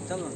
चलो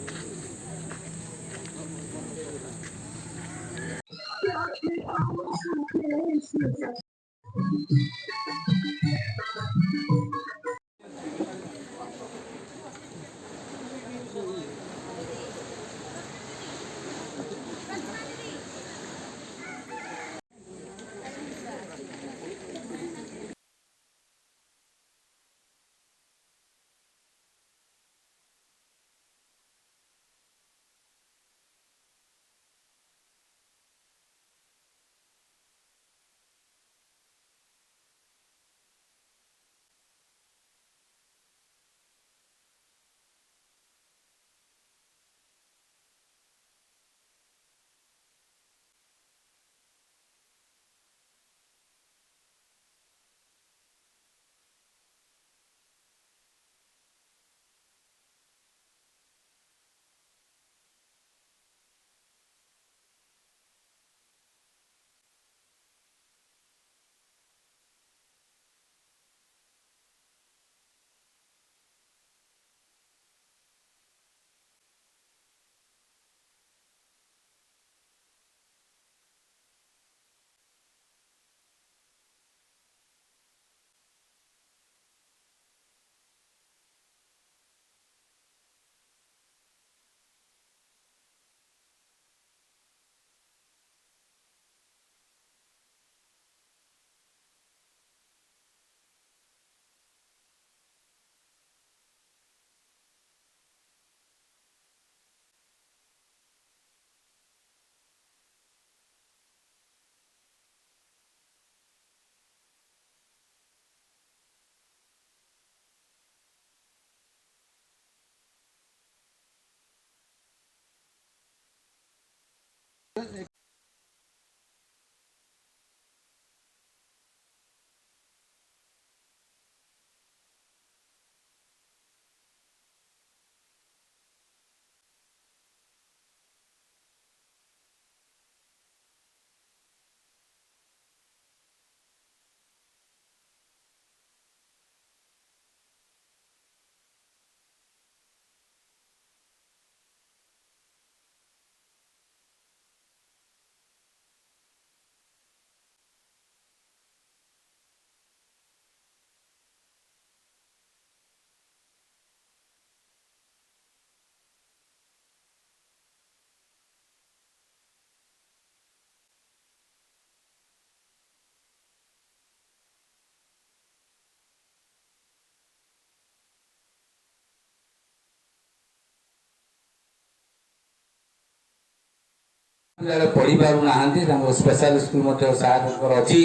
पढ़ी पार ना स्पेशल स्कूल सहायक अच्छी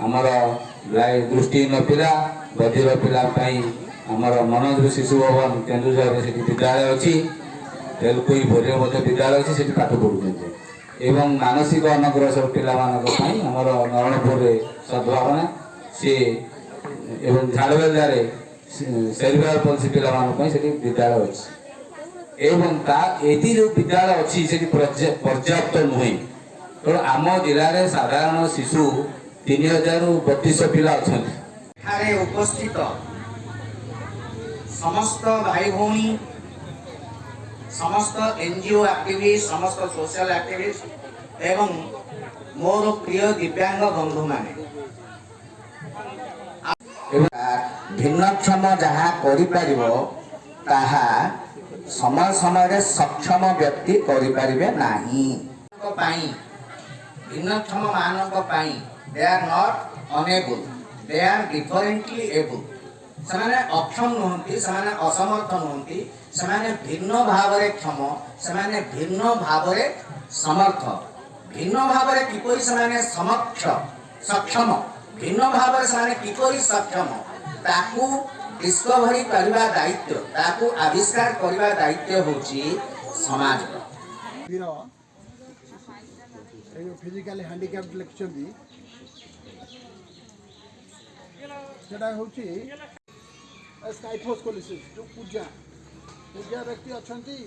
आमर दृष्टिहीन पिला बधिर पिलापाई आमर मनोज शिशु भवन केन्दुझर से विद्यालय अच्छी तेलुकुई बोरे विद्यालय अच्छी से पाठ पढ़ुं एवं मानसिक अनग्रसर पाई आमर नरणपुर सद्भावना सी एवं झाड़बेलदारे सेरिब्रल पल्सी पिला से विद्यालय अच्छी एवं एटी जो विद्यालय अच्छी से पर्याप्त नुहे तेणु आम जिले में साधारण शिशु 3032 पिला अच्छा उपस्थित समस्त भाई भौणी समस्त एनजीओ एक्टिविस्ट समस्त सोशल एक्टिविस्ट एवं मोर प्रिय दिव्यांग बंधु माने भिन्नक्षम जहाँ समय समय सक्षम व्यक्ति करें नहीं भिन्नक्षम मानक they are not enable they are differently able से अक्षम नुहति से असमर्थ नुहति से भिन्न भाव क्षम से भिन्न भाव समर्थ भिन्न भाव किपर से समक्ष सक्षम भिन्न भाव से किपर सक्षम ताकू डिस्कवरी करवा दायित्व ताकू आविष्कार करवा दायित्व होची समाज फिजिकली हैंडिकैप्ड लिखिछंती सेटा होची स्काइफोस्कोलिसिस जो पूजा पूजा व्यक्ति अछंती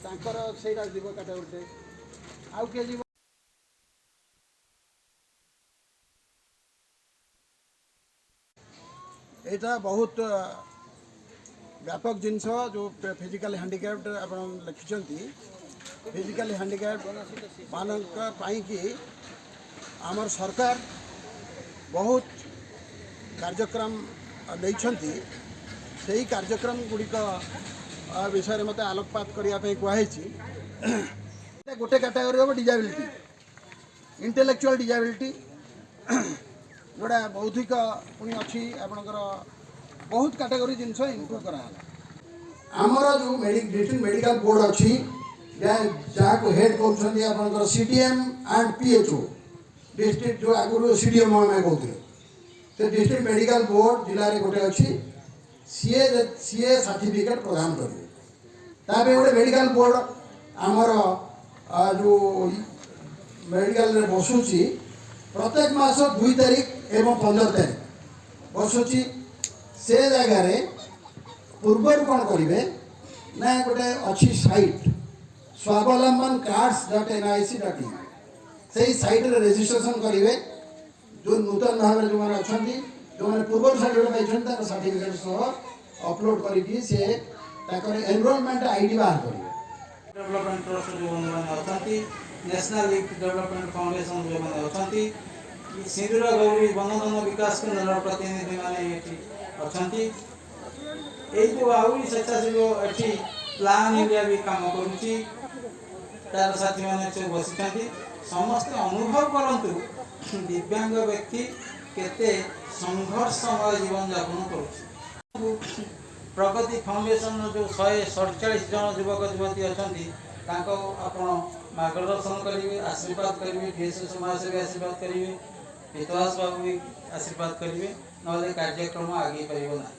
तांकर सेटा जीव कैटेगरी आउ के जीव एटा बहुत व्यापक जिनस जो फिजिकल हैंडिकैप्ड आप लिखिं फिजिकल हैंडिकैप्ड मानी कि आमर सरकार बहुत कार्यक्रम नहीं से कार्यक्रम गुड़िक विषय मत आलोकपात करने कहुई गोटे कैटेगरी हम डिजाबिलिटी इंटेलेक्चुअल डिजाबिलिटी जोड़ा बौद्धिक पुणी अच्छी आपणकर बहुत कैटेगरी जिनस इनक्लूड कराला आमर जो डिस्ट्रिक्ट मेडिकल बोर्ड अच्छी जहाँ को हेड कर सीडीएम एंड पीएचओ डिस्ट्रिक्ट जो आगुरी सीडीएम आम कहते से डिस्ट्रिक्ट मेडिकल बोर्ड जिले में गोटे अच्छी सीए सर्टिफिकेट प्रदान करेंगे ताप गोटे मेडिकल बोर्ड आमर जो मेडिकल बसुची प्रत्येक मास 2 तारिख एवं 15 तारिख बसुची से जगार पूर्वर कौन करेंगे ना गोटे अच्छी साइट स्वावलंबन cards.nic.in से साइट रेजिस्ट्रेशन करेंगे जो नूतन भाव में जो मैंने अच्छा जो मैंने पूर्व सर्टिफिकेट पाई सर्टिफिकेट सह अपलोड करके से एनरोलमेंट आईडी बाहर करेंगे डेवलपमेंट ट्रस्ट जो मैंने अच्छा नेशनल यूथ डेवलपमेंट फाउंडेशन जो मैंने अच्छा सिंदूर गौरी बनधन विकास केन्द्र प्रतिनिधि मैंने अच्छा ये जो आहरी स्वेच्छासेवी ये प्लान एरिया भी कम करुच्ची तार साथी मैंने सब बसी समस्ते अनुभव करतु दिव्यांग व्यक्ति केते संघर्षमय जीवन यापन कर प्रगति फाउंडेशन जो 147 जन युवक युवती अच्छा आप मार्गदर्शन करेंगे आशीर्वाद करेंगे डीएसओ समाज से भी आशीर्वाद करेंगे हितवास बाबू भी आशीर्वाद करेंगे ना कार्यक्रम आगे पार ना।